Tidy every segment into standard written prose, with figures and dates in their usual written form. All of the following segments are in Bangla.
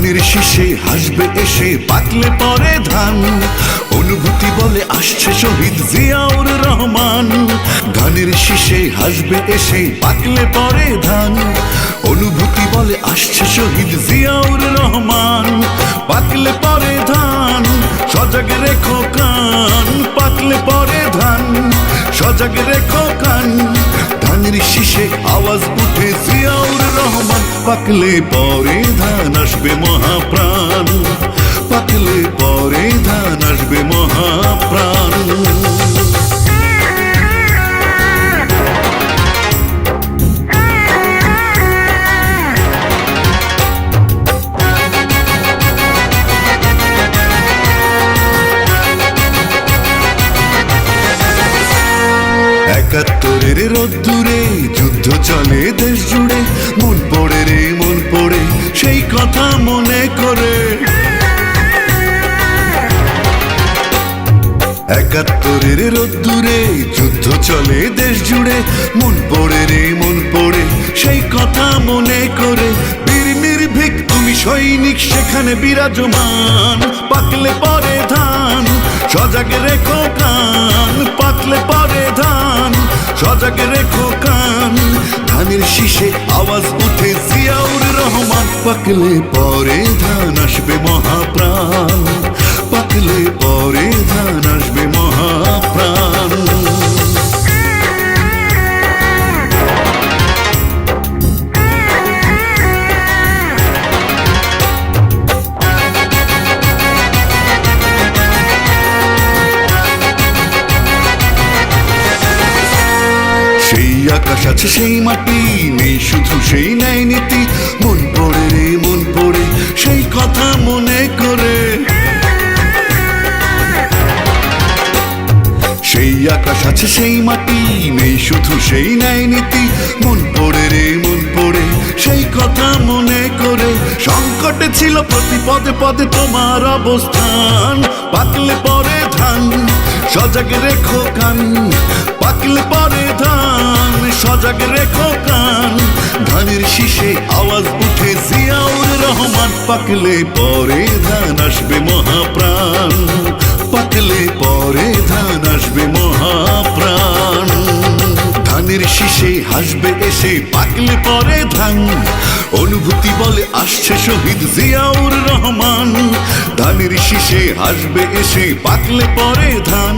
ধানের শীষে হাসবে এসে পাকলে পরে ধান, অনুভূতি বলে আসছে শহীদ জিয়াউর রহমান। ধানের শীষে হাসবে এসে পাকলে পরে ধান, অনুভূতি বলে আসছে শহীদ জিয়াউর রহমান। পাকলে পরে ধান সজাগ রেখো কান, পাকলে পরে ধান সজাগ রেখো কান। ধানের শীষে আওয়াজ উঠে জিয়াউর রহমান। পাকলে পরে ধান আসবে মহাপ্রাণ, পাকলে পরে ধান আসবে মহাপ্রাণ। একাত্তরের রোদ্দুরে যুদ্ধ চলে দেশ জুড়ে, মন পড়ে রে মন পড়ে সেই কথা মনে করে। একাত্তরের রোদ্দুরে যুদ্ধ চলে দেশ জুড়ে, মন পড়ে রে মন পড়ে সেই কথা মনে করে। বীর নির্ভীক তুমি সৈনিক সেখানে বিরাজমান। পাকলে পরে ধান সজাগ রেখো কান, পাকলে পরে ধান সজাগ রেখো কান। ধানের শীষে আওয়াজ উঠে জিয়াউর রহমান। পাকলে পরে ধান আসবে মহাপ্রাণ, পাকলে পরে ধান আসবে মহাপ্রাণ। সেই আকাশ আছে সেই মাটি নেই শুধু সেই ন্যায় নীতি, মন পড়ে রে মন পড়ে সেই কথা মনে করে। সেই আকাশ আছে সেই মাটি নেই শুধু সেই ন্যায় নীতি, মন পড়ে রে মন পড়ে সেই কথা মনে করে। সংকটে ছিল প্রতি পদে পদে তোমার অবস্থান। পাকলে পরে ধান সজাগ রেখো কান, পাকলে পরে ধান সজাগ রেখো কান। ধানের শীষে আওয়াজ উঠে জিয়াউর রহমান। পাকলে পরে ধান আসবে মহাপ্রাণ, পাকলে পরে ধান আসবে মহাপ্রাণ। ধানের শীষে হাসবে এসে পাকলে পরে ধান, অনুভূতি বলে আসছে শহীদ জিয়াউর রহমান। ধানের শীষে হাসবে এসে পাকলে পরে ধান,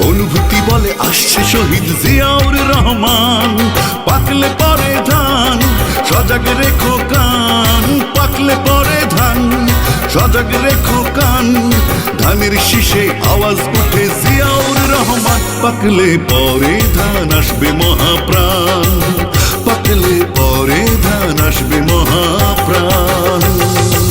অনুভূতি বলে আসছে শহীদ জিয়াউর রহমান। পাকলে পরে ধান সজাগ রেখো কান, পাকলে পরে ধান সজাগ রেখো কান। ধানের শীষে আওয়াজ উঠে জিয়াউর রহমান। পাকলে পরে ধান আসবে মহাপ্রাণ,